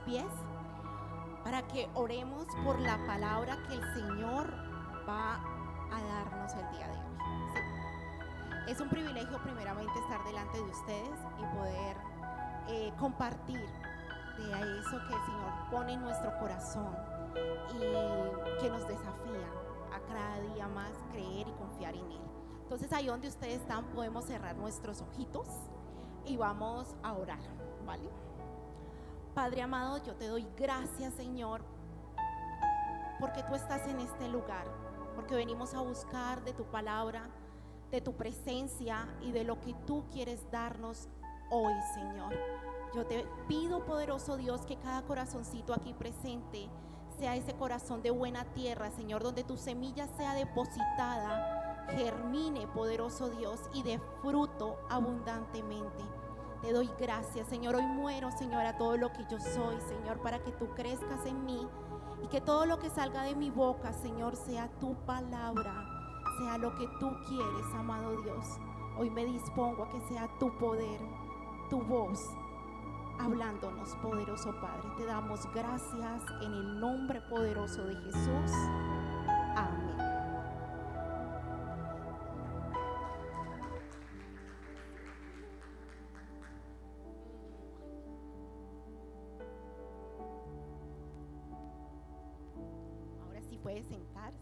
pies para que oremos por la palabra que el Señor va a darnos el día de hoy. ¿Sí? Es un privilegio primeramente estar delante de ustedes y poder compartir de eso que el Señor pone en nuestro corazón y que nos desafía a cada día más creer y confiar en Él. Entonces ahí donde ustedes están podemos cerrar nuestros ojitos y vamos a orar, ¿vale? Padre amado, yo te doy gracias, Señor, porque tú estás en este lugar, porque venimos a buscar de tu palabra, de tu presencia y de lo que tú quieres darnos hoy, Señor. Yo te pido, poderoso Dios, que cada corazoncito aquí presente sea ese corazón de buena tierra, Señor, donde tu semilla sea depositada, germine, poderoso Dios, y dé fruto abundantemente. Te doy gracias, Señor. Hoy muero, Señor, a todo lo que yo soy, Señor, para que tú crezcas en mí y que todo lo que salga de mi boca, Señor, sea tu palabra, sea lo que tú quieres, amado Dios. Hoy me dispongo a que sea tu poder, tu voz, hablándonos, poderoso Padre. Te damos gracias en el nombre poderoso de Jesús. Amén. Ahora sí puede sentarse.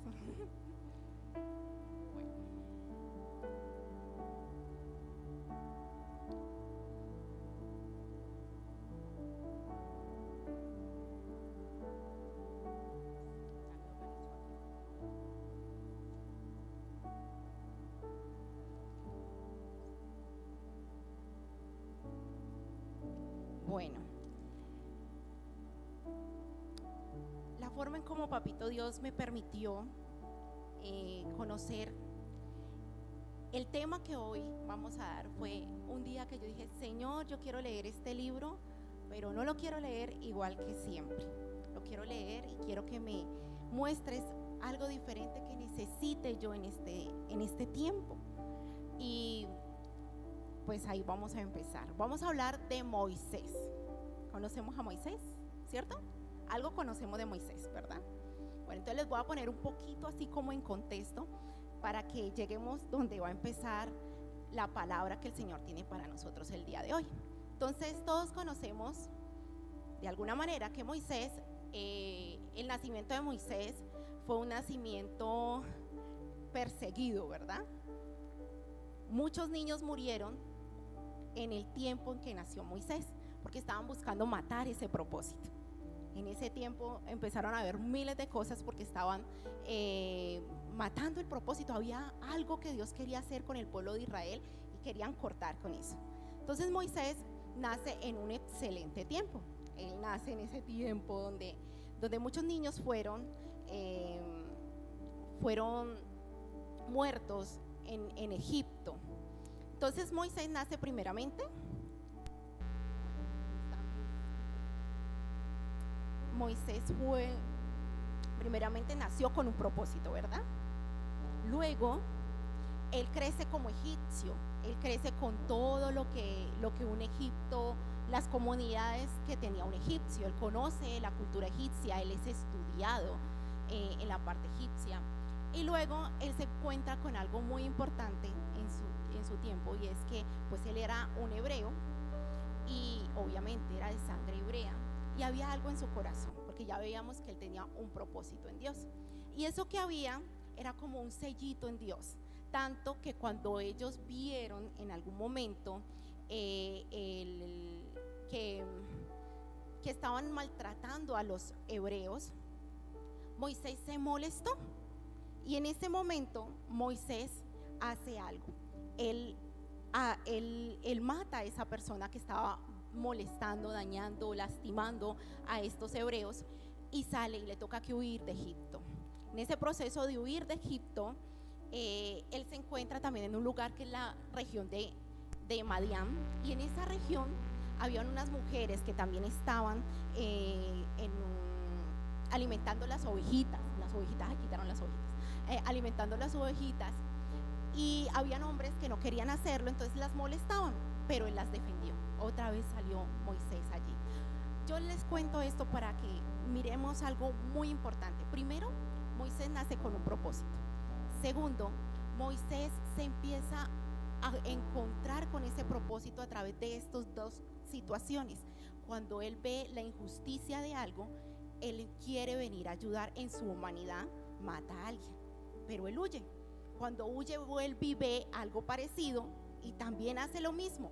Bueno, la forma en como Papito Dios me permitió conocer el tema que hoy vamos a dar fue un día que yo dije: Señor, yo quiero leer este libro, pero no lo quiero leer igual que siempre. Lo quiero leer y quiero que me muestres algo diferente que necesite yo en este tiempo. Y pues ahí vamos a empezar. Vamos a hablar de Moisés. ¿Conocemos a Moisés? ¿Cierto? Algo conocemos de Moisés, ¿verdad? Bueno, entonces les voy a poner un poquito así como en contexto para que lleguemos donde va a empezar la palabra que el Señor tiene para nosotros el día de hoy. Entonces todos conocemos de alguna manera que Moisés, el nacimiento de Moisés fue un nacimiento perseguido, ¿verdad? Muchos niños murieron en el tiempo en que nació Moisés, porque estaban buscando matar ese propósito. En ese tiempo empezaron a haber miles de cosas porque estaban matando el propósito. Había algo que Dios quería hacer con el pueblo de Israel y querían cortar con eso. Entonces Moisés nace en un excelente tiempo. Él nace en ese tiempo donde muchos niños fueron muertos en Egipto. Entonces Moisés nace primeramente. Moisés primeramente nació con un propósito, ¿verdad? Luego él crece como egipcio, él crece con todo lo que un Egipto, las comunidades que tenía un egipcio. Él conoce la cultura egipcia, él es estudiado en la parte egipcia. Y luego él se encuentra con algo muy importante en su tiempo, y es que pues él era un hebreo y obviamente era de sangre hebrea, y había algo en su corazón, porque ya veíamos que él tenía un propósito en Dios, y eso que había era como un sellito en Dios, tanto que cuando ellos vieron en algún momento que estaban maltratando a los hebreos, Moisés se molestó. Y en ese momento Moisés hace algo. Él mata a esa persona que estaba molestando, dañando, lastimando a estos hebreos, y sale y le toca que huir de Egipto. En ese proceso de huir de Egipto, él se encuentra también en un lugar que es la región de Madián, y en esa región habían unas mujeres que también estaban alimentando las ovejitas. Quitaron las ovejitas. Alimentando las ovejitas, y habían hombres que no querían hacerlo, entonces las molestaban, pero él las defendió. Otra vez salió Moisés allí. Yo les cuento esto para que miremos algo muy importante. Primero, Moisés nace con un propósito. Segundo, Moisés se empieza a encontrar con ese propósito a través de estas dos situaciones. Cuando él ve la injusticia de algo, él quiere venir a ayudar en su humanidad, mata a alguien, pero él huye. Cuando huye, vuelve y ve algo parecido y también hace lo mismo.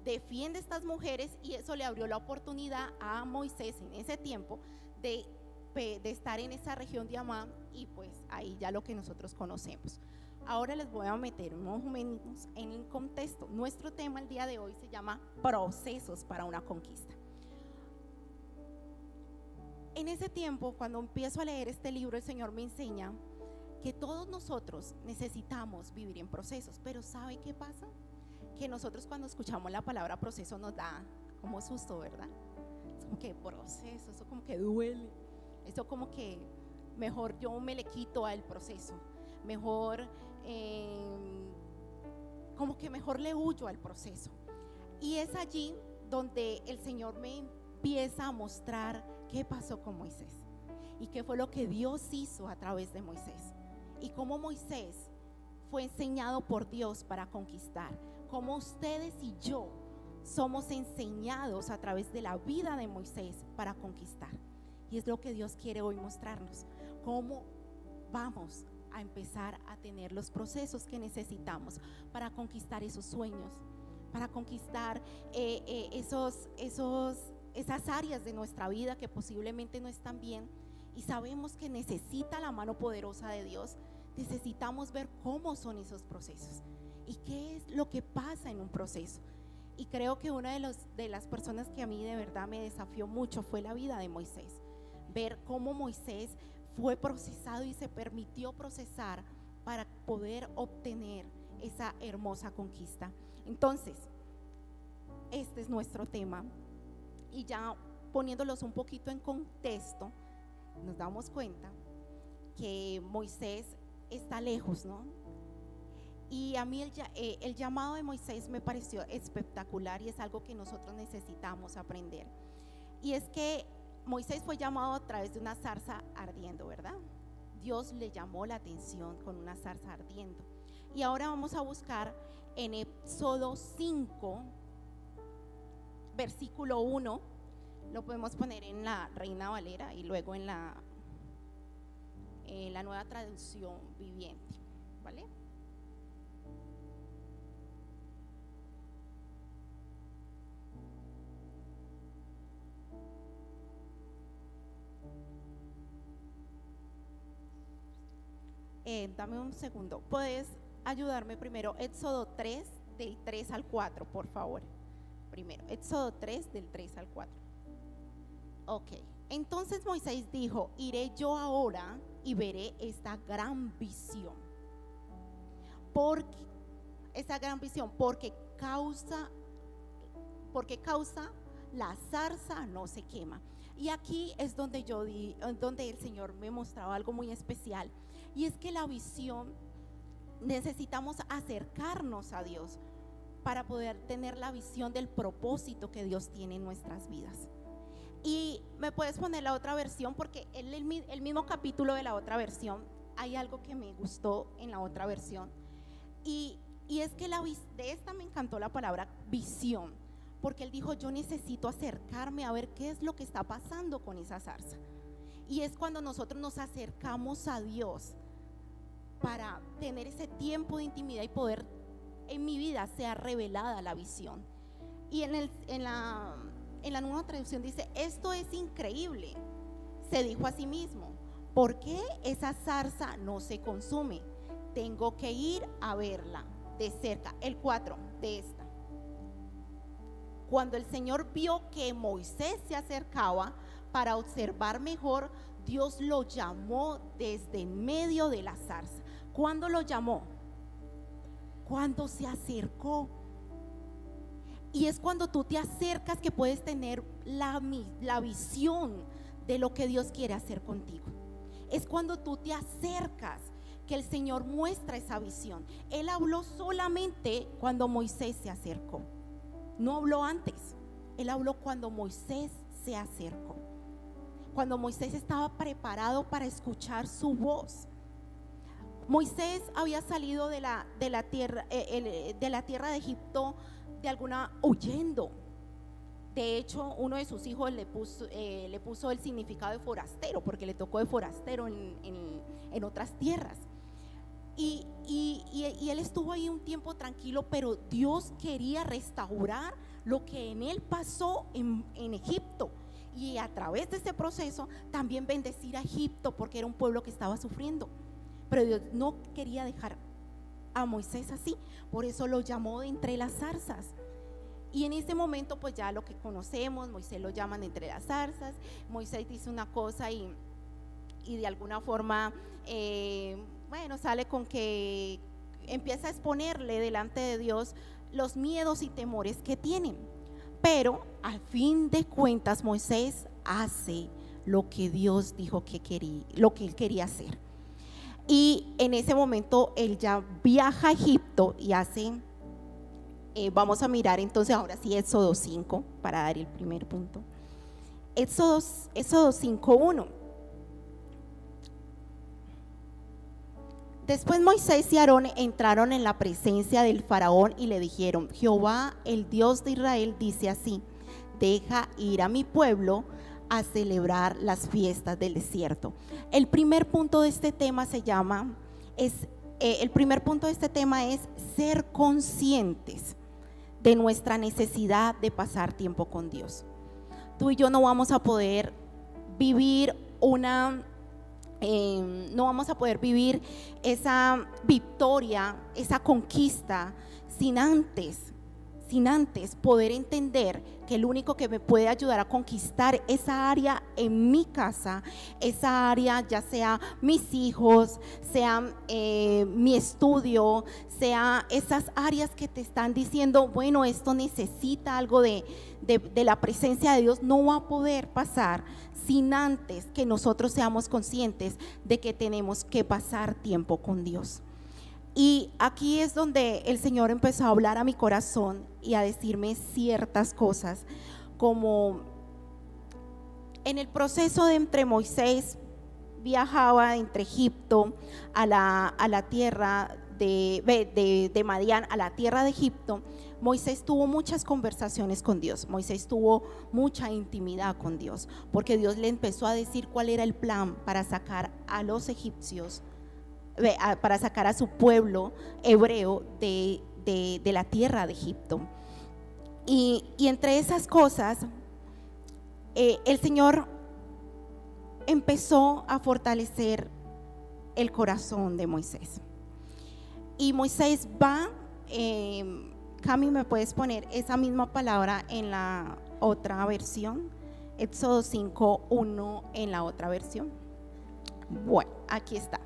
Defiende a estas mujeres y eso le abrió la oportunidad a Moisés en ese tiempo de estar en esa región de Amán, y pues ahí ya lo que nosotros conocemos. Ahora les voy a meter más o menos en el contexto. Nuestro tema el día de hoy se llama procesos para una conquista. En ese tiempo, cuando empiezo a leer este libro, el Señor me enseña que todos nosotros necesitamos vivir en procesos. Pero ¿sabe qué pasa? Que nosotros cuando escuchamos la palabra proceso nos da como susto, ¿verdad? Es como que proceso, eso como que duele, eso como que mejor yo me le quito al proceso, mejor como que mejor le huyo al proceso. Y es allí donde el Señor me empieza a mostrar qué pasó con Moisés y qué fue lo que Dios hizo a través de Moisés, y cómo Moisés fue enseñado por Dios para conquistar, cómo ustedes y yo somos enseñados a través de la vida de Moisés para conquistar. Y es lo que Dios quiere hoy mostrarnos, cómo vamos a empezar a tener los procesos que necesitamos para conquistar esos sueños, para conquistar esas áreas de nuestra vida que posiblemente no están bien y sabemos que necesita la mano poderosa de Dios. Necesitamos ver cómo son esos procesos y qué es lo que pasa en un proceso. Y creo que una de las personas que a mí de verdad me desafió mucho fue la vida de Moisés. Ver cómo Moisés fue procesado y se permitió procesar para poder obtener esa hermosa conquista. Entonces, este es nuestro tema. Y ya poniéndolos un poquito en contexto, nos damos cuenta que Moisés está lejos, ¿no? Y a mí el llamado de Moisés me pareció espectacular y es algo que nosotros necesitamos aprender. Y es que Moisés fue llamado a través de una zarza ardiendo, ¿verdad? Dios le llamó la atención con una zarza ardiendo. Y ahora vamos a buscar en Éxodo 5, versículo 1, lo podemos poner en la Reina Valera y luego en la Nueva Traducción Viviente, ¿vale? Dame un segundo. ¿Puedes ayudarme primero? Éxodo 3, del 3 al 4, por favor. Primero, Éxodo 3, del 3 al 4. Ok. Entonces Moisés dijo: iré yo ahora y veré esta gran visión. Porque causa la zarza no se quema. Y aquí es donde donde el Señor me mostraba algo muy especial. Y es que la visión, necesitamos acercarnos a Dios para poder tener la visión del propósito que Dios tiene en nuestras vidas. Y me puedes poner la otra versión, porque el mismo capítulo de la otra versión, hay algo que me gustó en la otra versión. Y es que de esta me encantó la palabra visión, porque él dijo: yo necesito acercarme a ver qué es lo que está pasando con esa zarza. Y es cuando nosotros nos acercamos a Dios para tener ese tiempo de intimidad y poder en mi vida sea revelada la visión. Y en la Nueva Traducción dice: esto es increíble. Se dijo a sí mismo: ¿por qué esa zarza no se consume? Tengo que ir a verla de cerca. El 4 de esta. Cuando el Señor vio que Moisés se acercaba para observar mejor, Dios lo llamó desde en medio de la zarza. ¿Cuándo lo llamó? Cuando se acercó. Y es cuando tú te acercas que puedes tener la visión de lo que Dios quiere hacer contigo. Es cuando tú te acercas que el Señor muestra esa visión. Él habló solamente cuando Moisés se acercó. No habló antes. Él habló cuando Moisés se acercó. Cuando Moisés estaba preparado para escuchar su voz. Moisés había salido de la tierra de Egipto huyendo. De hecho, uno de sus hijos le puso el significado de forastero, porque le tocó de forastero en otras tierras. Y él estuvo ahí un tiempo tranquilo, pero Dios quería restaurar lo que en él pasó en Egipto. Y a través de ese proceso también bendecir a Egipto, porque era un pueblo que estaba sufriendo. Pero Dios no quería dejar a Moisés así, por eso lo llamó de entre las zarzas. Y en ese momento pues ya lo que conocemos, Moisés lo llaman de entre las zarzas. Moisés dice una cosa y de alguna forma sale con que empieza a exponerle delante de Dios los miedos y temores que tienen. Pero al fin de cuentas Moisés hace lo que Dios dijo que quería, lo que él quería hacer. Y en ese momento él ya viaja a Egipto y hace, vamos a mirar entonces ahora sí Éxodo 5 para dar el primer punto. Éxodo 5:1. Después Moisés y Aarón entraron en la presencia del faraón y le dijeron: Jehová, el Dios de Israel, dice así: deja ir a mi pueblo a celebrar las fiestas del desierto. El primer punto de este tema es ser conscientes de nuestra necesidad de pasar tiempo con Dios. Tú y yo no vamos a poder vivir esa victoria, esa conquista sin antes poder entender que el único que me puede ayudar a conquistar esa área en mi casa, esa área ya sea mis hijos, sea mi estudio, sea esas áreas que te están diciendo, bueno, esto necesita algo de la presencia de Dios, no va a poder pasar sin antes que nosotros seamos conscientes de que tenemos que pasar tiempo con Dios. Y aquí es donde el Señor empezó a hablar a mi corazón y a decirme ciertas cosas, como en el proceso de entre Moisés viajaba entre Egipto a la tierra de Madián, a la tierra de Egipto. Moisés tuvo muchas conversaciones con Dios, Moisés tuvo mucha intimidad con Dios, porque Dios le empezó a decir cuál era el plan para sacar a los egipcios, para sacar a su pueblo hebreo de la tierra de Egipto. Y entre esas cosas, el Señor empezó a fortalecer el corazón de Moisés. Y Moisés va, Cami, ¿me puedes poner esa misma palabra en la otra versión? Éxodo 5:1 en la otra versión. Bueno, aquí está.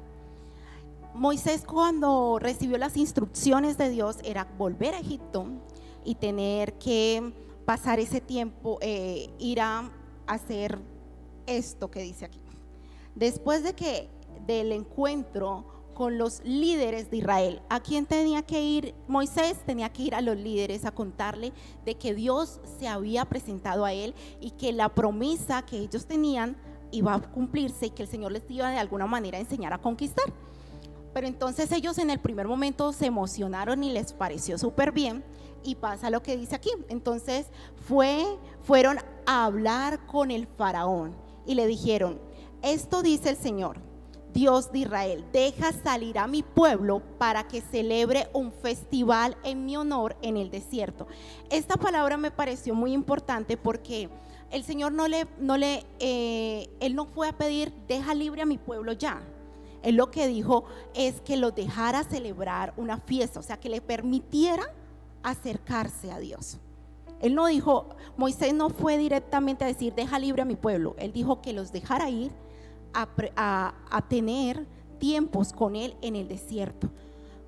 Moisés, cuando recibió las instrucciones de Dios, era volver a Egipto y tener que pasar ese tiempo, ir a hacer esto que dice aquí. Después del encuentro con los líderes de Israel, ¿a quién tenía que ir Moisés? Tenía que ir a los líderes a contarle de que Dios se había presentado a él y que la promesa que ellos tenían iba a cumplirse y que el Señor les iba de alguna manera a enseñar a conquistar. Pero entonces ellos en el primer momento se emocionaron y les pareció súper bien, y pasa lo que dice aquí. Entonces fueron a hablar con el faraón y le dijeron: esto dice el Señor, Dios de Israel: deja salir a mi pueblo para que celebre un festival en mi honor en el desierto. Esta palabra me pareció muy importante porque el Señor Él no fue a pedir deja libre a mi pueblo ya. Él lo que dijo es que los dejara celebrar una fiesta, o sea, que le permitiera acercarse a Dios. Él no dijo, Moisés no fue directamente a decir deja libre a mi pueblo. Él dijo que los dejara ir a tener tiempos con él en el desierto.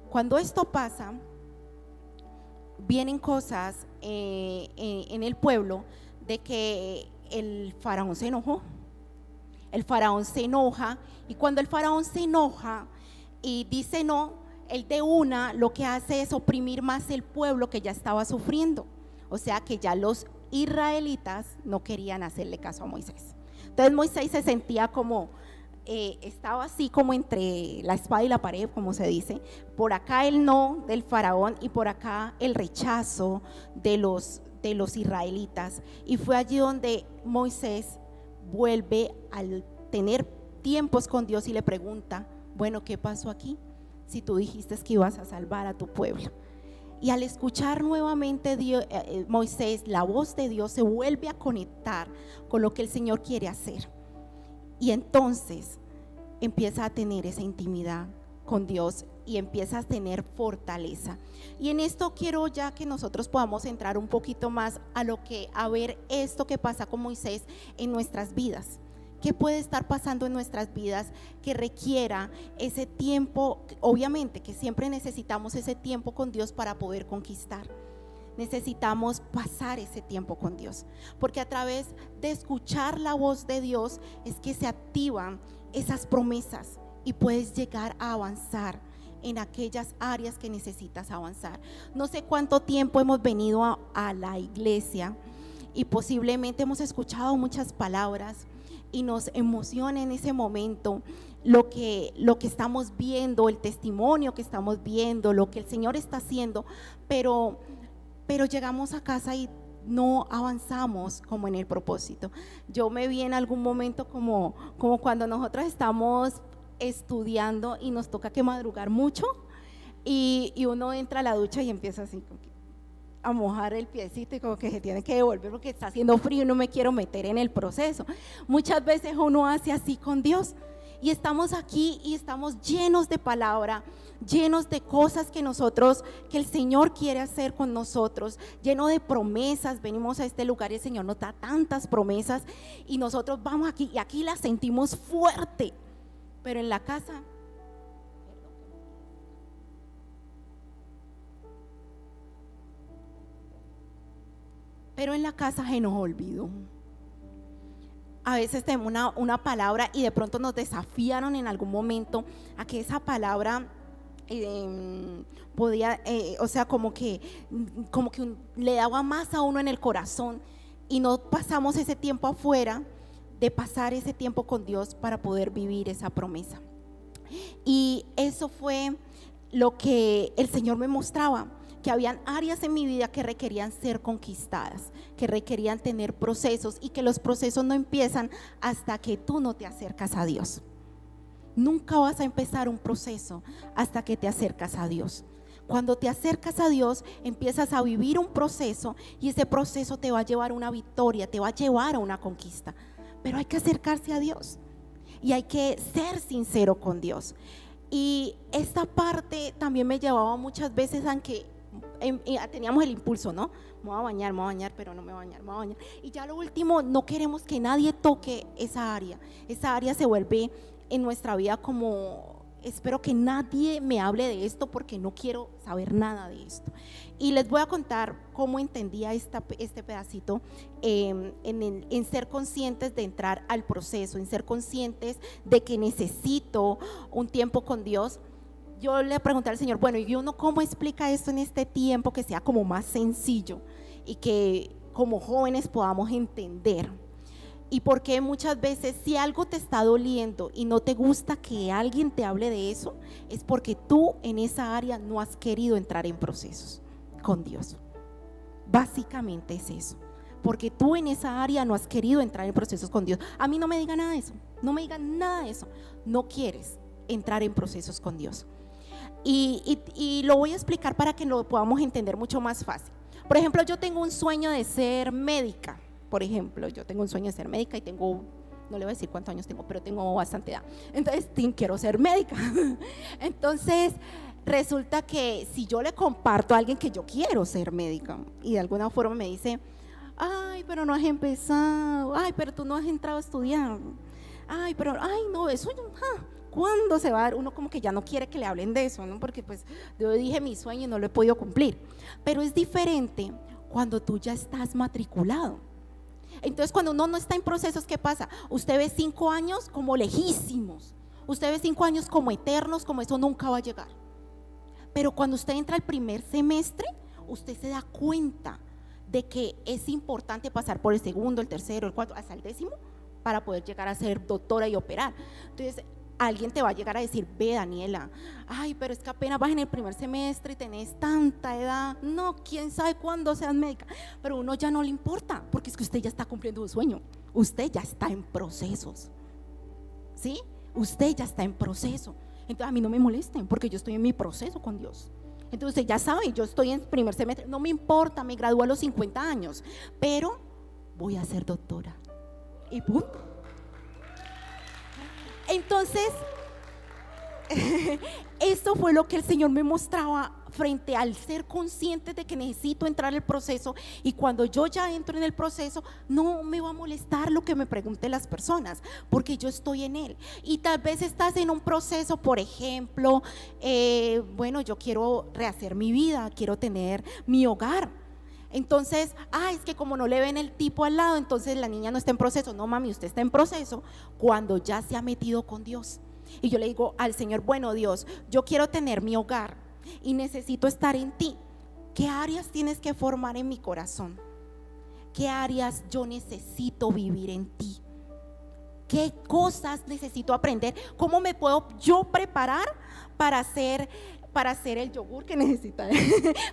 Cuando esto pasa, vienen cosas en el pueblo de que el faraón se enojó. El faraón se enoja, y cuando el faraón se enoja y dice no, él de una lo que hace es oprimir más el pueblo que ya estaba sufriendo. O sea que ya los israelitas no querían hacerle caso a Moisés. Entonces Moisés se sentía como, estaba así como entre la espada y la pared, como se dice. Por acá el no del faraón y por acá el rechazo de los israelitas. Y fue allí donde Moisés vuelve al tener tiempos con Dios y le pregunta: bueno, ¿qué pasó aquí? Si tú dijiste que ibas a salvar a tu pueblo. Y al escuchar nuevamente Moisés, la voz de Dios, se vuelve a conectar con lo que el Señor quiere hacer. Y entonces empieza a tener esa intimidad con Dios y empieza a tener fortaleza. Y en esto quiero ya que nosotros podamos entrar un poquito más a ver esto que pasa con Moisés en nuestras vidas. ¿Qué puede estar pasando en nuestras vidas que requiera ese tiempo? Obviamente que siempre necesitamos ese tiempo con Dios para poder conquistar. Necesitamos pasar ese tiempo con Dios, porque a través de escuchar la voz de Dios es que se activan esas promesas y puedes llegar a avanzar en aquellas áreas que necesitas avanzar. No sé cuánto tiempo hemos venido a la iglesia y posiblemente hemos escuchado muchas palabras y nos emociona en ese momento lo que estamos viendo, el testimonio que estamos viendo, lo que el Señor está haciendo, pero llegamos a casa y no avanzamos como en el propósito. Yo me vi en algún momento como cuando nosotros estamos estudiando y nos toca que madrugar mucho y uno entra a la ducha y empieza así a mojar el piecito y como que se tiene que devolver porque está haciendo frío y no me quiero meter en el proceso. Muchas veces uno hace así con Dios y estamos aquí y estamos llenos de palabra, llenos de cosas que el Señor quiere hacer con nosotros, lleno de promesas. Venimos a este lugar y el Señor nos da tantas promesas y nosotros vamos aquí y aquí las sentimos fuerte, pero en la casa se nos olvidó. A veces tenemos una palabra y de pronto nos desafiaron en algún momento a que esa palabra podía, o sea, como que le daba más a uno en el corazón y no pasamos ese tiempo afuera de pasar ese tiempo con Dios para poder vivir esa promesa. Y eso fue lo que el Señor me mostraba, que habían áreas en mi vida que requerían ser conquistadas, que requerían tener procesos y que los procesos no empiezan hasta que tú no te acercas a Dios. Nunca vas a empezar un proceso hasta que te acercas a Dios. Cuando te acercas a Dios, empiezas a vivir un proceso y ese proceso te va a llevar a una victoria, te va a llevar a una conquista. Pero hay que acercarse a Dios y hay que ser sincero con Dios. Y esta parte también me llevaba muchas veces a que teníamos el impulso, ¿no? Me voy a bañar, pero no me voy a bañar. Y ya lo último, no queremos que nadie toque esa área. Esa área se vuelve en nuestra vida como: espero que nadie me hable de esto porque no quiero saber nada de esto. Y les voy a contar cómo entendía este pedacito en ser conscientes de entrar al proceso, en ser conscientes de que necesito un tiempo con Dios. Yo le pregunté al Señor: bueno, ¿y uno cómo explica esto en este tiempo que sea como más sencillo y que como jóvenes podamos entender? Y porque muchas veces si algo te está doliendo y no te gusta que alguien te hable de eso, es porque tú en esa área no has querido entrar en procesos con Dios. Básicamente es eso, porque tú en esa área no has querido entrar en procesos con Dios. A mí no me digan nada de eso, no me digan nada de eso. No quieres entrar en procesos con Dios. Y lo voy a explicar para que lo podamos entender mucho más fácil. Por ejemplo, yo tengo un sueño de ser médica. Por ejemplo, yo tengo un sueño de ser médica y tengo, no le voy a decir cuántos años tengo, pero tengo bastante edad. Entonces, quiero ser médica. Entonces, resulta que si yo le comparto a alguien que yo quiero ser médica y de alguna forma me dice: ay, pero no has empezado, ay, pero tú no has entrado a estudiar, ay, pero, ay, no, eso ¿cuándo se va a dar? Uno como que ya no quiere que le hablen de eso, ¿no? Porque pues yo dije mi sueño y no lo he podido cumplir. Pero es diferente cuando tú ya estás matriculado. Entonces, cuando uno no está en procesos, ¿qué pasa? Usted ve 5 años como lejísimos, usted ve 5 años como eternos, como eso nunca va a llegar. Pero cuando usted entra al primer semestre, usted se da cuenta de que es importante pasar por el segundo, el tercero, el cuarto, hasta el 10º para poder llegar a ser doctora y operar. Entonces alguien te va a llegar a decir: ve, Daniela, ay, pero es que apenas vas en el primer semestre y tenés tanta edad, no, quién sabe cuándo seas médica. Pero a uno ya no le importa, porque es que usted ya está cumpliendo un sueño, usted ya está en procesos, ¿sí? Usted ya está en proceso. Entonces a mí no me molesten, porque yo estoy en mi proceso con Dios. Entonces usted ya sabe, yo estoy en primer semestre, no me importa, me gradúo a los 50 años, pero voy a ser doctora y punto. Entonces esto fue lo que el Señor me mostraba frente al ser consciente de que necesito entrar en el proceso, y cuando yo ya entro en el proceso no me va a molestar lo que me pregunten las personas, porque yo estoy en él. Y tal vez estás en un proceso, por ejemplo, bueno, yo quiero rehacer mi vida, quiero tener mi hogar. Entonces, es que como no le ven el tipo al lado, entonces la niña no está en proceso. No, mami, usted está en proceso cuando ya se ha metido con Dios. Y yo le digo al Señor: bueno, Dios, yo quiero tener mi hogar y necesito estar en ti. ¿Qué áreas tienes que formar en mi corazón? ¿Qué áreas yo necesito vivir en ti? ¿Qué cosas necesito aprender? ¿Cómo me puedo yo preparar para hacer el yogur que necesita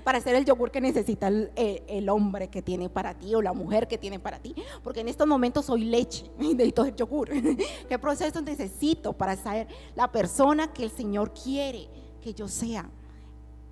para hacer el yogur que necesita el hombre que tiene para ti, o la mujer que tiene para ti? Porque en estos momentos soy leche y necesito el yogur. ¿Qué proceso necesito para ser la persona que el Señor quiere que yo sea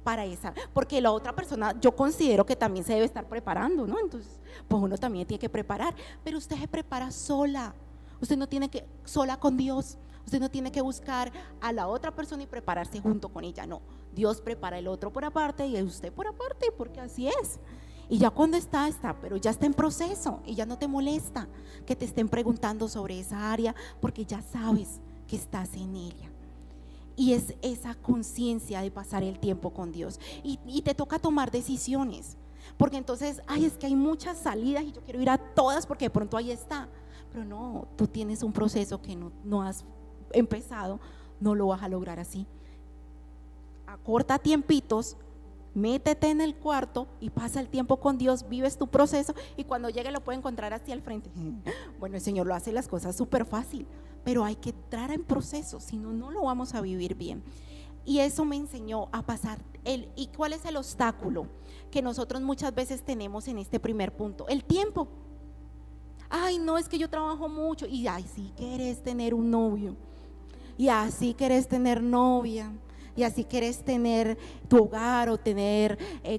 para esa? Porque la otra persona yo considero que también se debe estar preparando, ¿no? Entonces pues uno también tiene que preparar, pero usted se prepara sola. Usted no tiene que, sola con Dios, usted no tiene que buscar a la otra persona y prepararse junto con ella, no. Dios prepara el otro por aparte y usted por aparte, porque así es. Y ya cuando está, pero ya está en proceso, y ya no te molesta que te estén preguntando sobre esa área, porque ya sabes que estás en ella. Y es esa conciencia de pasar el tiempo con Dios, y te toca tomar decisiones, porque entonces, es que hay muchas salidas y yo quiero ir a todas porque de pronto ahí está. Pero no, tú tienes un proceso que no has empezado, no lo vas a lograr así. Acorta tiempitos, métete en el cuarto y pasa el tiempo con Dios, vives tu proceso, y cuando llegue lo puede encontrar hacia el frente. Bueno, el Señor lo hace las cosas súper fácil, pero hay que entrar en proceso, si no, no lo vamos a vivir bien. Y eso me enseñó a pasar ¿y cuál es el obstáculo que nosotros muchas veces tenemos en este primer punto? El tiempo. No, es que yo trabajo mucho, y sí querés tener un novio, y así querés tener novia, y así querés tener tu hogar, o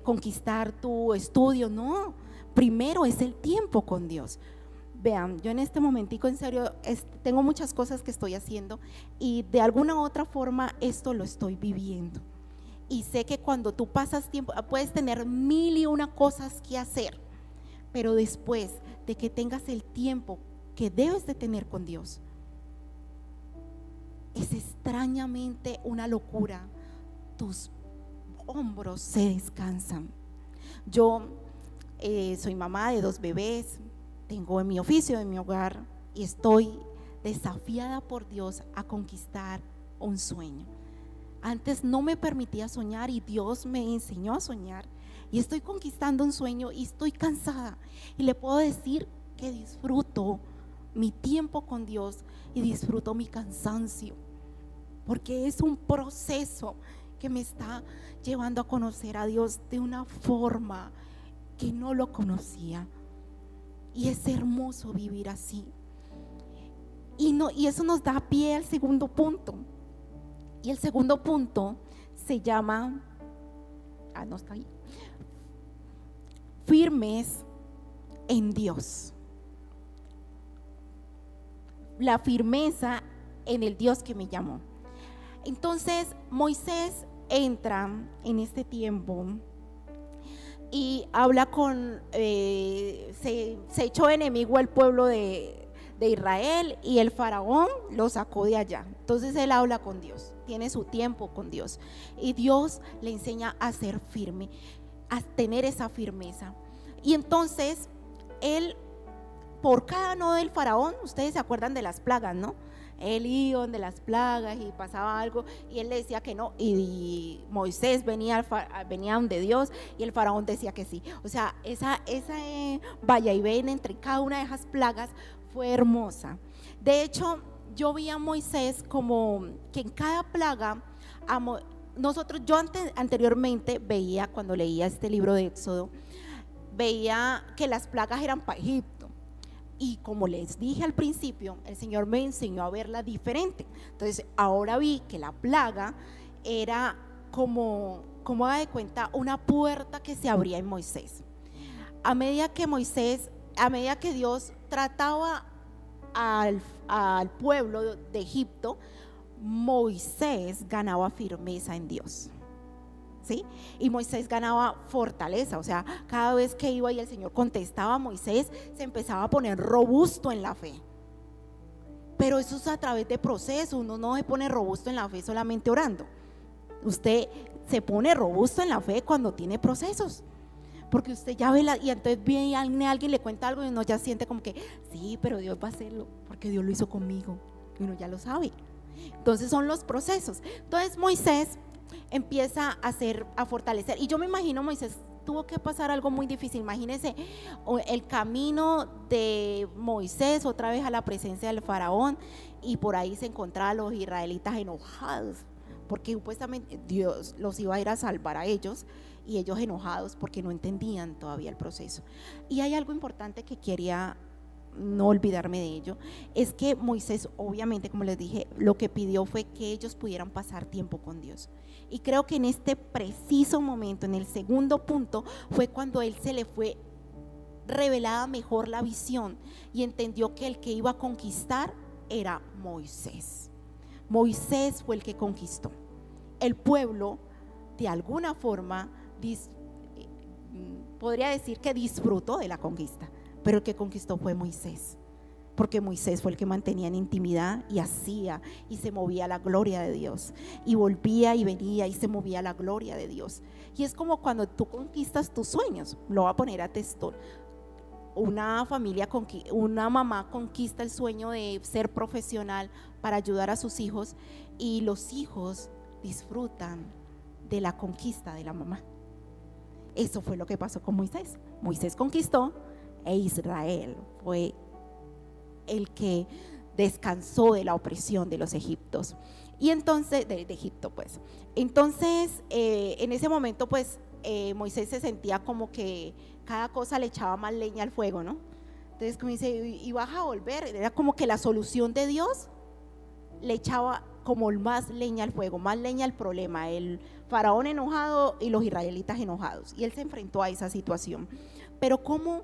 conquistar tu estudio. No, primero es el tiempo con Dios. Vean, yo en este momentico, en serio, tengo muchas cosas que estoy haciendo, y de alguna u otra forma esto lo estoy viviendo. Y sé que cuando tú pasas tiempo, puedes tener 1001 cosas que hacer, pero después de que tengas el tiempo que debes de tener con Dios, es extrañamente una locura. Tus hombros se descansan. Yo soy mamá de 2 bebés, tengo en mi oficio, en mi hogar, y estoy desafiada por Dios a conquistar un sueño. Antes no me permitía soñar, y Dios me enseñó a soñar, y estoy conquistando un sueño, y estoy cansada, y le puedo decir que disfruto mi tiempo con Dios y disfruto mi cansancio, porque es un proceso que me está llevando a conocer a Dios de una forma que no lo conocía, y es hermoso vivir así. Y eso nos da pie al segundo punto, y el segundo punto se llama no está ahí, firmes en Dios. La firmeza en el Dios que me llamó. Entonces Moisés entra en este tiempo y habla se echó enemigo al pueblo de Israel, y el faraón lo sacó de allá. Entonces él habla con Dios, tiene su tiempo con Dios, y Dios le enseña a ser firme, a tener esa firmeza. Y entonces él por cada nodo del faraón. Ustedes se acuerdan de las plagas, ¿no? Él iba de las plagas y pasaba algo y él le decía que no, y Moisés venía donde Dios y el faraón decía que sí. O sea, esa vaya y ven entre cada una de esas plagas fue hermosa. De hecho, yo vi a Moisés como que en cada plaga, yo anteriormente veía, cuando leía este libro de Éxodo, veía que las plagas eran para Egipto. Y como les dije al principio, el Señor me enseñó a verla diferente. Entonces ahora vi que la plaga era como haga de cuenta, una puerta que se abría en Moisés. A medida que Dios trataba al pueblo de Egipto, Moisés ganaba firmeza en Dios. ¿Sí? Y Moisés ganaba fortaleza, o sea, cada vez que iba y el Señor contestaba a Moisés, se empezaba a poner robusto en la fe. Pero eso es a través de procesos. Uno no se pone robusto en la fe solamente orando. Usted se pone robusto en la fe cuando tiene procesos, porque usted ya ve y entonces viene alguien le cuenta algo y uno ya siente como que sí, pero Dios va a hacerlo porque Dios lo hizo conmigo y uno ya lo sabe. Entonces son los procesos. Entonces Moisés empieza a fortalecer, y yo me imagino Moisés tuvo que pasar algo muy difícil. Imagínense el camino de Moisés otra vez a la presencia del faraón, y por ahí se encontraban los israelitas enojados porque supuestamente Dios los iba a ir a salvar a ellos, y ellos enojados porque no entendían todavía el proceso. Y hay algo importante que quería no olvidarme de ello, es que Moisés, obviamente, como les dije, lo que pidió fue que ellos pudieran pasar tiempo con Dios. Y creo que en este preciso momento, en el segundo punto, fue cuando él se le fue revelada mejor la visión y entendió que el que iba a conquistar era Moisés. Moisés fue el que conquistó. El pueblo, de alguna forma, podría decir que disfrutó de la conquista, pero el que conquistó fue Moisés, porque Moisés fue el que mantenía en intimidad y hacía y se movía la gloria de Dios, y volvía y venía y se movía la gloria de Dios. Y es como cuando tú conquistas tus sueños. Lo voy a poner a texto. Una mamá conquista el sueño de ser profesional para ayudar a sus hijos, y los hijos disfrutan de la conquista de la mamá. Eso fue lo que pasó con Moisés. Moisés conquistó, e Israel fue el que descansó de la opresión de los egiptos. Y entonces, de Egipto, pues. Entonces, en ese momento, pues, Moisés se sentía como que cada cosa le echaba más leña al fuego, ¿no? Entonces, como dice, y vas a volver. Era como que la solución de Dios le echaba como más leña al fuego, más leña al problema. El faraón enojado y los israelitas enojados. Y él se enfrentó a esa situación. Pero ¿cómo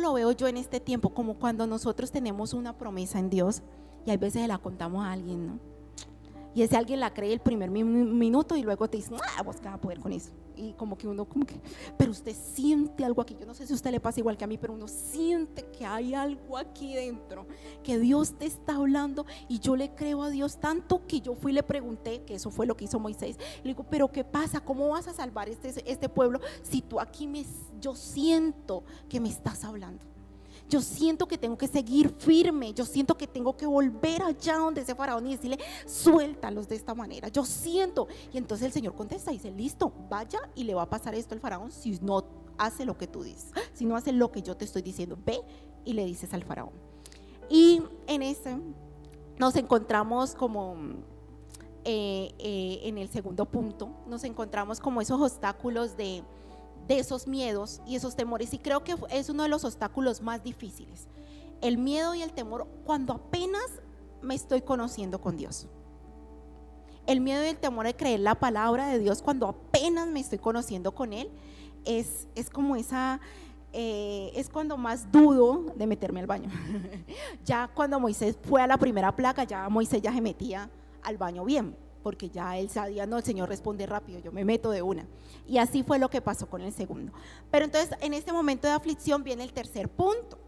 lo veo yo en este tiempo? Como cuando nosotros tenemos una promesa en Dios y a veces se la contamos a alguien, ¿no? Y ese alguien la cree el primer minuto y luego te dice, vos qué vas a poder con eso. Y como que uno, pero usted siente algo aquí. Yo no sé si a usted le pasa igual que a mí, pero uno siente que hay algo aquí dentro, que Dios te está hablando. Y yo le creo a Dios tanto que yo fui y le pregunté, que eso fue lo que hizo Moisés. Le digo, pero ¿qué pasa? ¿Cómo vas a salvar este pueblo si tú aquí yo siento que me estás hablando? Yo siento que tengo que seguir firme. Yo siento que tengo que volver allá donde ese faraón y decirle, suéltalos de esta manera. Yo siento. Y entonces el Señor contesta y dice, listo, vaya y le va a pasar esto al faraón si no hace lo que tú dices, si no hace lo que yo te estoy diciendo. Ve y le dices al faraón. Y en ese nos encontramos como en el segundo punto, nos encontramos como esos obstáculos de esos miedos y esos temores, y creo que es uno de los obstáculos más difíciles, el miedo y el temor cuando apenas me estoy conociendo con Dios. El miedo y el temor de creer la palabra de Dios cuando apenas me estoy conociendo con Él es como esa, es cuando más dudo de meterme al baño. Ya cuando Moisés fue a la primera plaga, ya Moisés ya se metía al baño bien, porque ya él sabía, no, el Señor responde rápido, yo me meto de una. Y así fue lo que pasó con el segundo. Pero entonces en este momento de aflicción viene el tercer punto,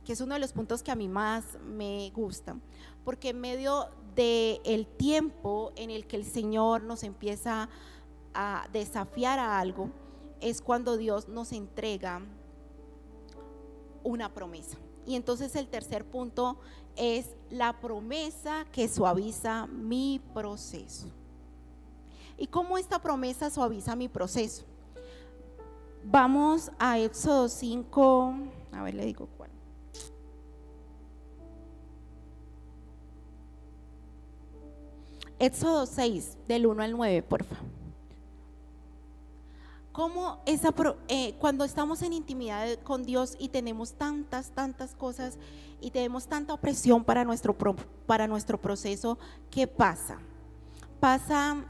que es uno de los puntos que a mí más me gusta, porque en medio del tiempo en el que el Señor nos empieza a desafiar a algo, es cuando Dios nos entrega una promesa. Y entonces el tercer punto es la promesa que suaviza mi proceso. ¿Y cómo esta promesa suaviza mi proceso? Vamos a Éxodo 5, a ver, le digo cuál. Éxodo 6, del 1 al 9, por favor. Cómo cuando estamos en intimidad con Dios y tenemos tantas cosas y tenemos tanta opresión para nuestro proceso, ¿qué pasa? Pasa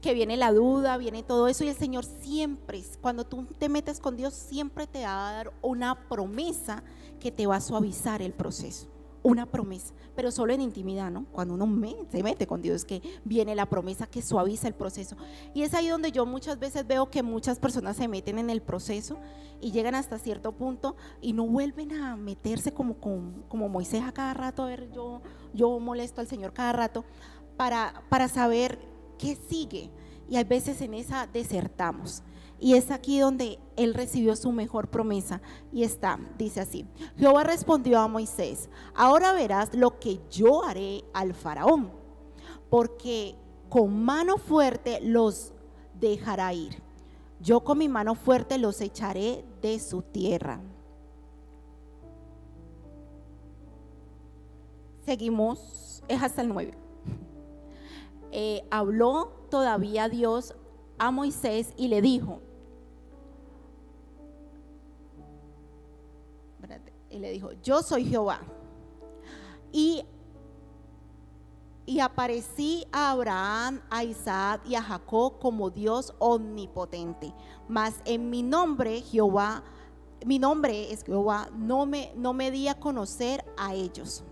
que viene la duda, viene todo eso, y el Señor siempre, cuando tú te metes con Dios, siempre te va a dar una promesa que te va a suavizar el proceso. Una promesa, pero solo en intimidad, ¿no? Cuando uno se mete con Dios, que viene la promesa que suaviza el proceso. Y es ahí donde yo muchas veces veo que muchas personas se meten en el proceso y llegan hasta cierto punto y no vuelven a meterse como Moisés a cada rato. A ver, yo molesto al Señor cada rato para saber qué sigue. Y a veces en esa desertamos. Y es aquí donde él recibió su mejor promesa. Y dice así: Jehová respondió a Moisés: ahora verás lo que yo haré al faraón, porque con mano fuerte los dejará ir. Yo con mi mano fuerte los echaré de su tierra. Seguimos, es hasta el 9. Habló todavía Dios a Moisés y le dijo, yo soy Jehová, y aparecí a Abraham, a Isaac y a Jacob como Dios omnipotente, mas en mi nombre Jehová, mi nombre es Jehová, no me di a conocer a ellos.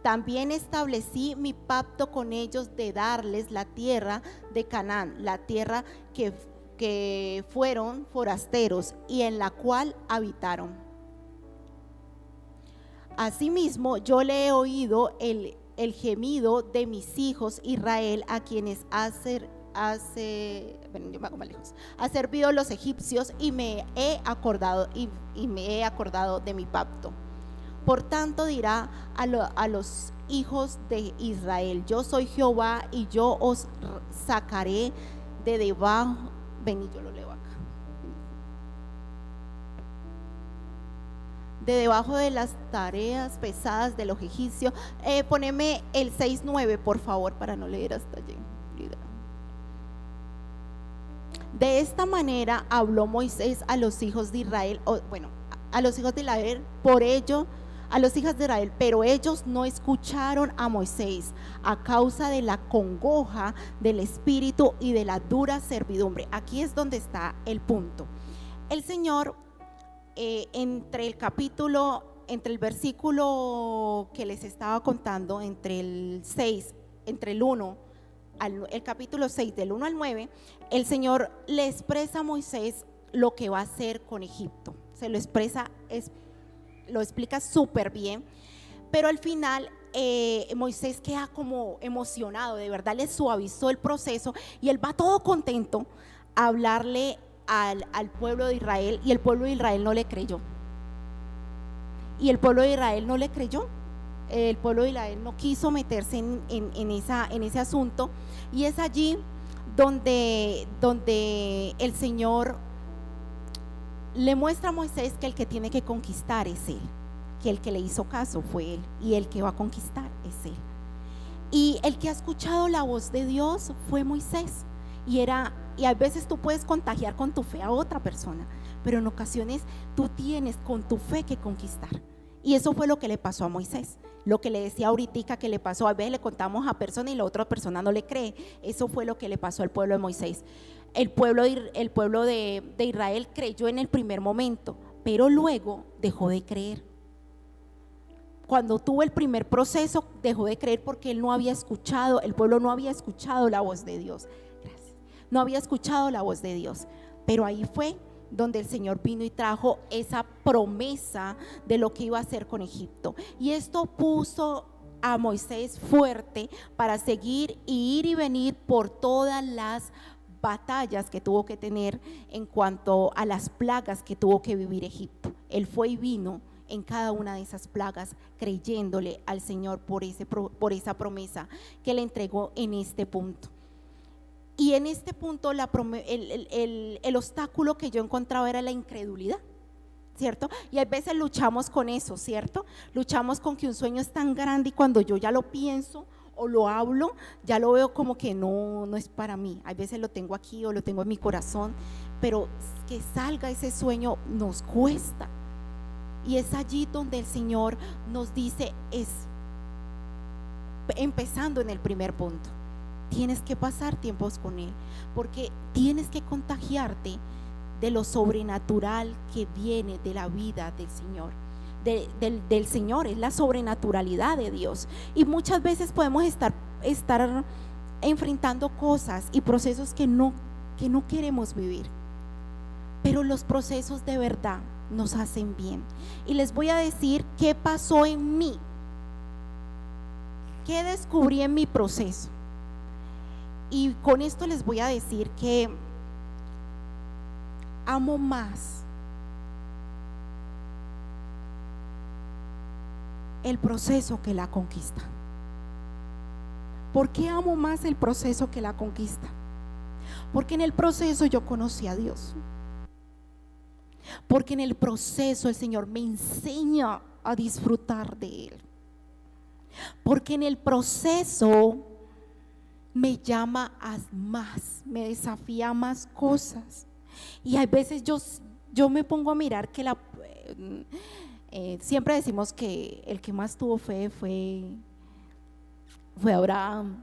También establecí mi pacto con ellos de darles la tierra de Canaán, la tierra que fueron forasteros y en la cual habitaron. Asimismo, yo le he oído el gemido de mis hijos Israel, a quienes ha servido los egipcios, y me he acordado de mi pacto. Por tanto dirá a los hijos de Israel: yo soy Jehová, y yo os sacaré de debajo. Yo lo leo acá. De debajo de las tareas pesadas de los egipcios. Poneme el 6:9, por favor, para no leer hasta allí. De esta manera habló Moisés a los hijos de Israel, a los hijos de Israel, a los hijos de Israel, pero ellos no escucharon a Moisés a causa de la congoja del espíritu y de la dura servidumbre. Aquí es donde está el punto. El Señor, entre el versículo que les estaba contando, entre el 1 el capítulo 6, del 1 al 9, el Señor le expresa a Moisés lo que va a hacer con Egipto. Se lo expresa, lo explica súper bien, pero al final Moisés queda como emocionado, de verdad le suavizó el proceso, y él va todo contento a hablarle al pueblo de Israel, y el pueblo de Israel no le creyó. El pueblo de Israel no quiso meterse en ese asunto, y es allí donde el Señor le muestra a Moisés que el que tiene que conquistar es él, que el que le hizo caso fue él, y el que va a conquistar es él. Y el que ha escuchado la voz de Dios fue Moisés, y a veces tú puedes contagiar con tu fe a otra persona, pero en ocasiones tú tienes con tu fe que conquistar. Y eso fue lo que le pasó a Moisés. Lo que le decía ahorita que le pasó, a veces le contamos a persona y la otra persona no le cree. Eso fue lo que le pasó al pueblo de Moisés. El pueblo de Israel creyó en el primer momento, pero luego dejó de creer. Cuando tuvo el primer proceso, dejó de creer porque el pueblo no había escuchado la voz de Dios. Gracias. No había escuchado la voz de Dios. Pero ahí fue donde el Señor vino y trajo esa promesa de lo que iba a hacer con Egipto. Y esto puso a Moisés fuerte para seguir y ir y venir por todas las batallas que tuvo que tener en cuanto a las plagas que tuvo que vivir Egipto. Él fue y vino en cada una de esas plagas, creyéndole al Señor por esa promesa que le entregó en este punto. Y en este punto el obstáculo que yo encontraba era la incredulidad, ¿cierto? Y a veces luchamos con eso, ¿cierto? Luchamos con que un sueño es tan grande y cuando yo ya lo pienso o lo hablo, ya lo veo como que no es para mí. A veces lo tengo aquí o lo tengo en mi corazón, pero que salga ese sueño nos cuesta. Y es allí donde el Señor nos dice, empezando en el primer punto, tienes que pasar tiempos con Él, porque tienes que contagiarte de lo sobrenatural que viene de la vida del Señor. Del Señor, es la sobrenaturalidad de Dios. Y muchas veces podemos estar enfrentando cosas y procesos que no queremos vivir, pero los procesos de verdad nos hacen bien. Y les voy a decir qué pasó en mí, qué descubrí en mi proceso. Y con esto les voy a decir que amo más el proceso que la conquista. ¿Por qué amo más el proceso que la conquista? Porque en el proceso yo conocí a Dios. Porque en el proceso el Señor me enseña a disfrutar de Él. Porque en el proceso me llama a más, me desafía a más cosas. Y hay veces yo me pongo a mirar que siempre decimos que el que más tuvo fe fue Abraham.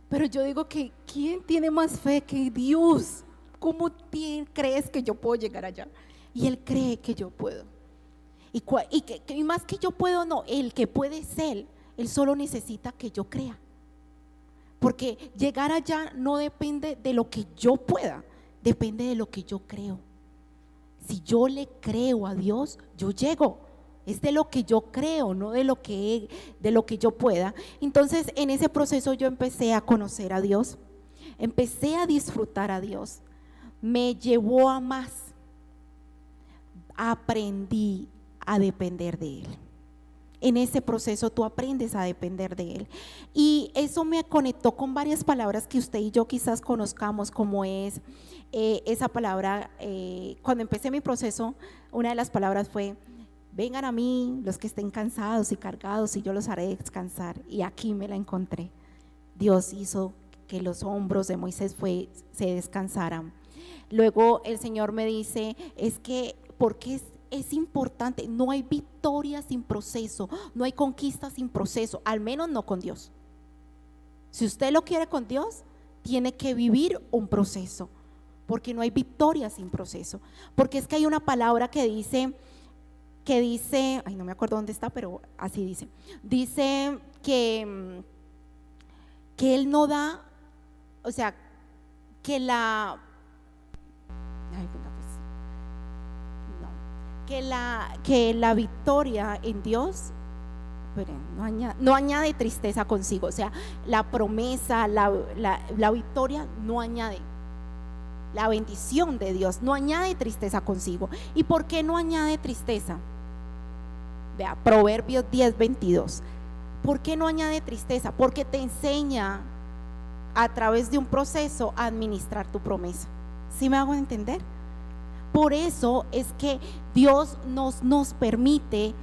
Pero yo digo que ¿quién tiene más fe que Dios? ¿Cómo crees que yo puedo llegar allá? Y Él cree que yo puedo. Y más que yo puedo, no, el que puede es Él. Él solo necesita que yo crea. Porque llegar allá no depende de lo que yo pueda, depende de lo que yo creo. Si yo le creo a Dios, yo llego. Es de lo que yo creo, no de lo que yo pueda. Entonces, en ese proceso yo empecé a conocer a Dios, empecé a disfrutar a Dios. Me llevó a más. Aprendí a depender de Él. En ese proceso tú aprendes a depender de Él. Y eso me conectó con varias palabras que usted y yo quizás conozcamos, como es esa palabra. Cuando empecé mi proceso, una de las palabras fue: vengan a mí los que estén cansados y cargados y yo los haré descansar. Y aquí me la encontré. Dios hizo que los hombros de Moisés se descansaran. Luego el Señor me dice, es que porque es importante, no hay victoria sin proceso, no hay conquista sin proceso, al menos no con Dios. Si usted lo quiere con Dios, tiene que vivir un proceso, porque no hay victoria sin proceso. Porque es que hay una palabra que dice, ay, no me acuerdo dónde está, pero así dice que Él no da, o sea, que la victoria en Dios no añade tristeza consigo. O sea, la promesa, la victoria no añade, la bendición de Dios no añade tristeza consigo. ¿Y por qué no añade tristeza? Vea, Proverbios 10:22. ¿Por qué no añade tristeza? Porque te enseña a través de un proceso a administrar tu promesa. ¿Sí me hago entender? Por eso es que Dios nos permite,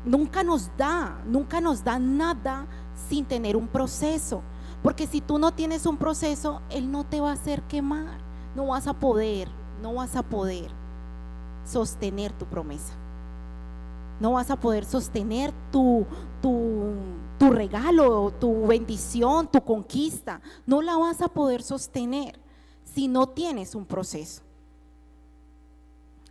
nunca nos da nada sin tener un proceso. Porque si tú no tienes un proceso, Él no te va a hacer quemar. No vas a poder sostener tu promesa. No vas a poder sostener tu regalo, tu bendición, tu conquista. No la vas a poder sostener si no tienes un proceso.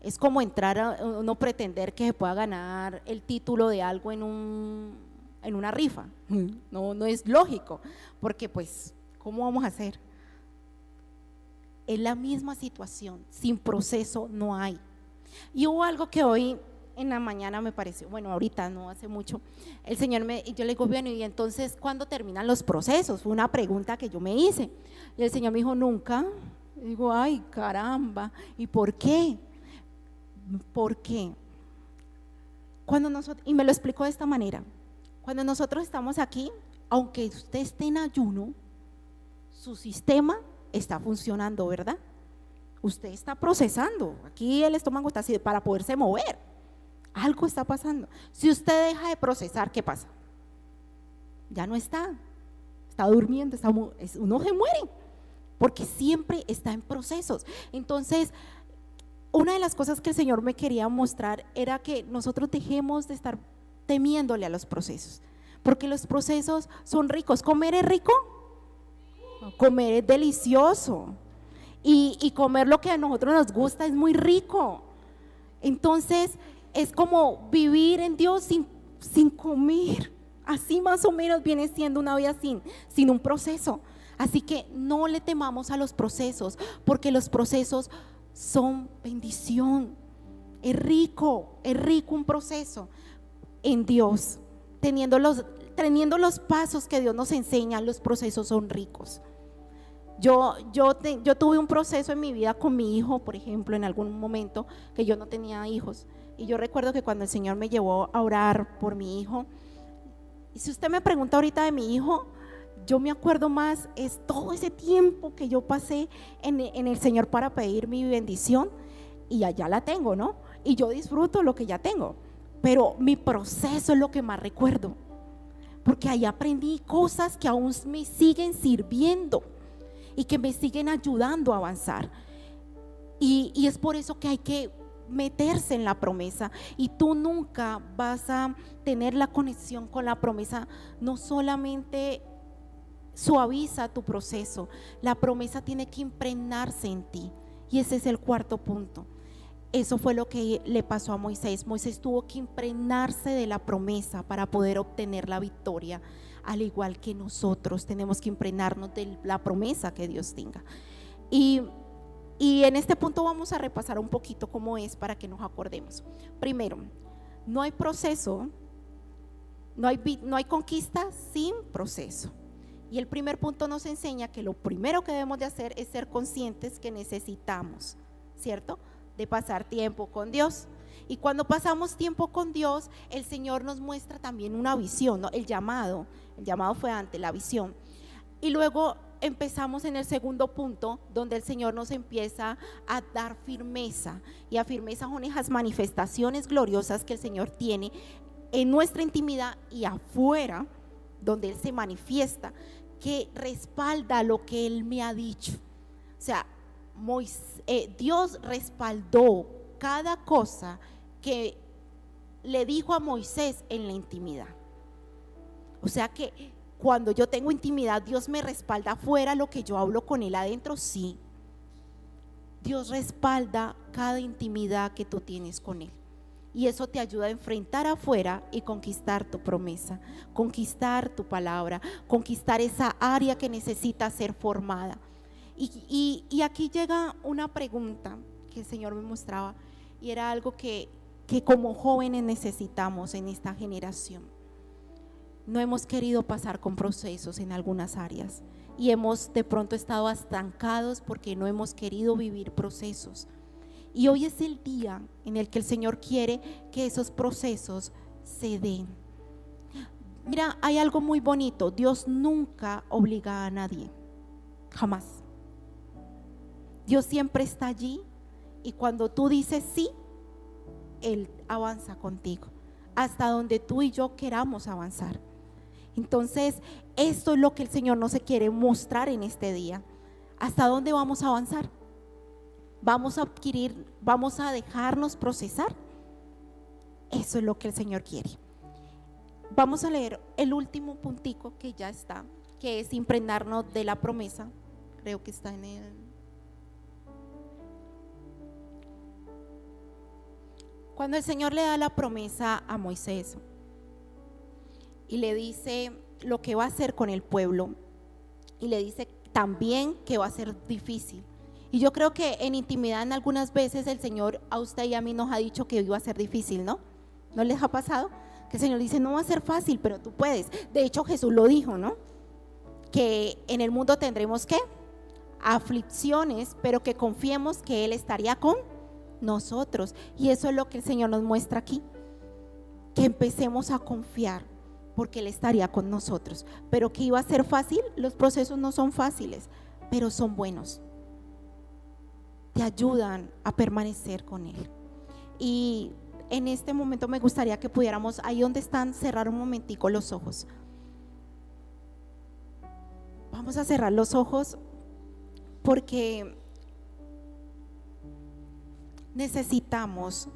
Es como no pretender que se pueda ganar el título de algo en una rifa. No es lógico, porque pues, ¿cómo vamos a hacer? Es la misma situación, sin proceso no hay. Y hubo algo que hoy en la mañana me pareció, bueno, ahorita no hace mucho, el Señor yo le digo, bueno, y entonces, ¿cuándo terminan los procesos? Fue una pregunta que yo me hice. Y el Señor me dijo, nunca. Digo, ay, caramba, ¿y por qué? ¿Por qué? Y me lo explicó de esta manera: cuando nosotros estamos aquí, aunque usted esté en ayuno, su sistema está funcionando, ¿verdad? Usted está procesando, aquí el estómago está así para poderse mover, algo está pasando. Si usted deja de procesar, ¿qué pasa? Ya no está durmiendo, uno se muere, porque siempre está en procesos. Entonces, una de las cosas que el Señor me quería mostrar era que nosotros dejemos de estar temiéndole a los procesos, porque los procesos son ricos. ¿Comer es rico? Comer es delicioso, y comer lo que a nosotros nos gusta es muy rico. Entonces es como vivir en Dios sin comer. Así más o menos viene siendo una vida sin un proceso. Así que no le temamos a los procesos, porque los procesos son bendición. Es rico un proceso en Dios. Teniendo los pasos que Dios nos enseña, los procesos son ricos. Yo tuve un proceso en mi vida con mi hijo, por ejemplo, en algún momento que yo no tenía hijos, y yo recuerdo que cuando el Señor me llevó a orar por mi hijo, y si usted me pregunta ahorita de mi hijo, yo me acuerdo más, es todo ese tiempo que yo pasé en el Señor para pedir mi bendición, y allá la tengo, ¿no? Y yo disfruto lo que ya tengo, pero mi proceso es lo que más recuerdo, porque ahí aprendí cosas que aún me siguen sirviendo y que me siguen ayudando a avanzar. Y es por eso que hay que meterse en la promesa, y tú nunca vas a tener la conexión con la promesa. No solamente suaviza tu proceso, la promesa tiene que impregnarse en ti, y ese es el cuarto punto. Eso fue lo que le pasó a Moisés. Moisés tuvo que impregnarse de la promesa para poder obtener la victoria, al igual que nosotros tenemos que impregnarnos de la promesa que Dios tenga. Y en este punto vamos a repasar un poquito cómo es, para que nos acordemos. Primero, no hay proceso, no hay conquista sin proceso. Y el primer punto nos enseña que lo primero que debemos de hacer es ser conscientes que necesitamos, ¿cierto?, de pasar tiempo con Dios. Y cuando pasamos tiempo con Dios, el Señor nos muestra también una visión, ¿no? El llamado fue antes, la visión. Y luego empezamos en el segundo punto, donde el Señor nos empieza a dar firmeza, y a firmeza son esas manifestaciones gloriosas que el Señor tiene en nuestra intimidad y afuera, donde Él se manifiesta, que respalda lo que Él me ha dicho. O sea, Dios respaldó cada cosa que le dijo a Moisés en la intimidad. O sea que cuando yo tengo intimidad, Dios me respalda afuera lo que yo hablo con Él adentro. Sí, Dios respalda cada intimidad que tú tienes con Él, y eso te ayuda a enfrentar afuera y conquistar tu promesa, conquistar tu palabra, conquistar esa área que necesita ser formada. Y aquí llega una pregunta que el Señor me mostraba, y era algo que como jóvenes necesitamos en esta generación. No hemos querido pasar con procesos en algunas áreas, y hemos de pronto estado estancados porque no hemos querido vivir procesos. Y hoy es el día en el que el Señor quiere que esos procesos se den. Mira, hay algo muy bonito: Dios nunca obliga a nadie, jamás. Dios siempre está allí, y cuando tú dices sí, Él avanza contigo hasta donde tú y yo queramos avanzar. Entonces, esto es lo que el Señor nos quiere mostrar en este día. ¿Hasta dónde vamos a avanzar? ¿Vamos a adquirir, vamos a dejarnos procesar? Eso es lo que el Señor quiere. Vamos a leer el último puntico que ya está, que es impregnarnos de la promesa. Creo que está en el... Cuando el Señor le da la promesa a Moisés y le dice lo que va a hacer con el pueblo, y le dice también que va a ser difícil. Y yo creo que en intimidad, en algunas veces el Señor a usted y a mí nos ha dicho que iba a ser difícil, ¿no? ¿No les ha pasado? Que el Señor dice: no va a ser fácil, pero tú puedes. De hecho, Jesús lo dijo, ¿no? Que en el mundo tendremos ¿qué? aflicciones, pero que confiemos que Él estaría con nosotros. Y eso es lo que el Señor nos muestra aquí, que empecemos a confiar, porque Él estaría con nosotros. Pero que iba a ser fácil, los procesos no son fáciles, pero son buenos, te ayudan a permanecer con Él. Y en este momento me gustaría que pudiéramos, ahí donde están, cerrar un momentico los ojos. Vamos a cerrar los ojos porque necesitamos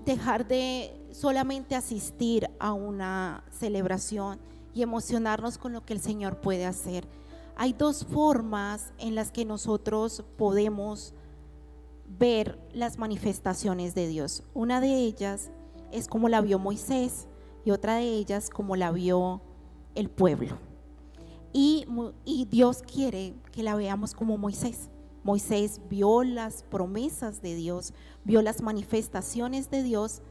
dejar de solamente asistir a una celebración y emocionarnos con lo que el Señor puede hacer. Hay dos formas en las que nosotros podemos ver las manifestaciones de Dios. Una de ellas es como la vio Moisés y otra de ellas como la vio el pueblo. Y Dios quiere que la veamos como Moisés. Moisés vio las promesas de Dios, vio las manifestaciones de Dios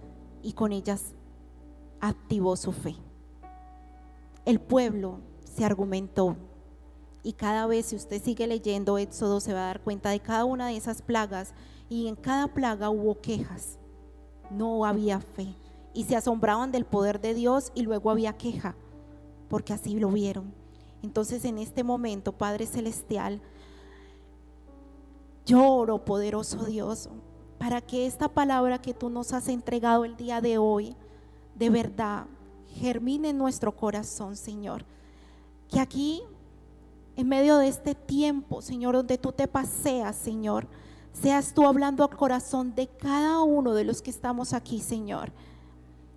y con ellas activó su fe. El pueblo se argumentó, y cada vez, si usted sigue leyendo Éxodo, se va a dar cuenta de cada una de esas plagas, y en cada plaga hubo quejas, no había fe, y se asombraban del poder de Dios, y luego había queja, porque así lo vieron. Entonces en este momento, Padre Celestial, yo oro, poderoso Dios, para que esta palabra que tú nos has entregado el día de hoy, de verdad, germine en nuestro corazón, Señor. Que aquí, en medio de este tiempo, Señor, donde tú te paseas, Señor, seas tú hablando al corazón de cada uno de los que estamos aquí, Señor,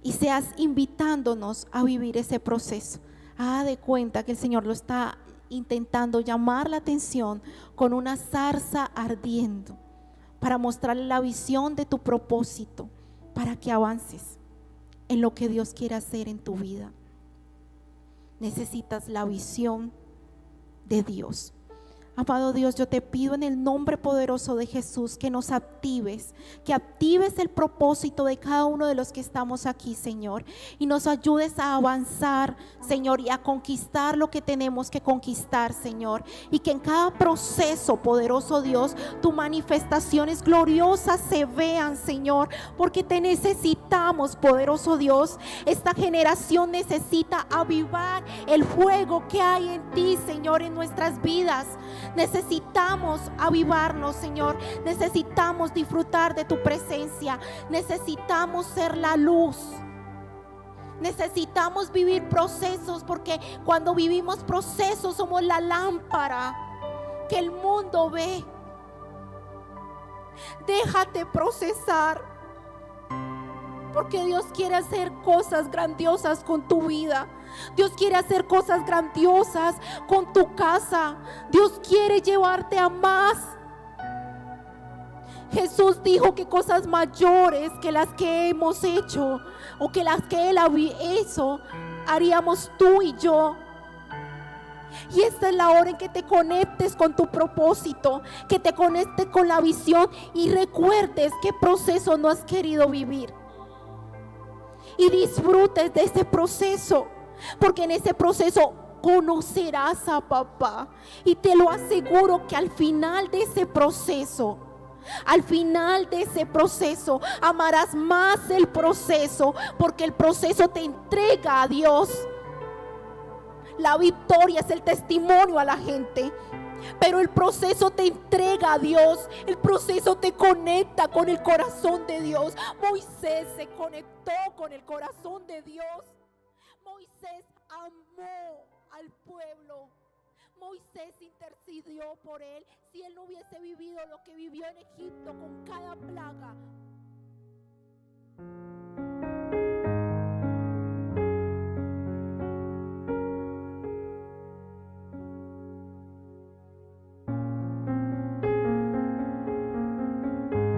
y seas invitándonos a vivir ese proceso. Haga de cuenta que el Señor lo está intentando llamar la atención con una zarza ardiendo para mostrarle la visión de tu propósito, para que avances en lo que Dios quiere hacer en tu vida. Necesitas la visión de Dios. Amado Dios, yo te pido en el nombre poderoso de Jesús que nos actives, que actives el propósito de cada uno de los que estamos aquí, Señor, y nos ayudes a avanzar, Señor, y a conquistar lo que tenemos que conquistar, Señor, y que en cada proceso, poderoso Dios, tus manifestaciones gloriosas se vean, Señor, porque te necesitamos, poderoso Dios. Esta generación necesita avivar el fuego que hay en ti, Señor, en nuestras vidas. Necesitamos avivarnos, Señor. Necesitamos disfrutar de tu presencia. Necesitamos ser la luz. Necesitamos vivir procesos, porque cuando vivimos procesos somos la lámpara que el mundo ve. Déjate procesar, porque Dios quiere hacer cosas grandiosas con tu vida. Dios quiere hacer cosas grandiosas con tu casa. Dios quiere llevarte a más. Jesús dijo que cosas mayores que las que hemos hecho, o que las que Él hizo, haríamos tú y yo. Y esta es la hora en que te conectes con tu propósito, que te conectes con la visión y recuerdes qué proceso no has querido vivir. Y disfrutes de ese proceso, porque en ese proceso conocerás a papá. Y te lo aseguro que al final de ese proceso, amarás más el proceso, porque el proceso te entrega a Dios. La victoria es el testimonio a la gente, pero el proceso te entrega a Dios. El proceso te conecta con el corazón de Dios. Moisés se conectó con el corazón de Dios. Moisés amó al pueblo. Moisés intercedió por él. Si él no hubiese vivido lo que vivió en Egipto con cada plaga,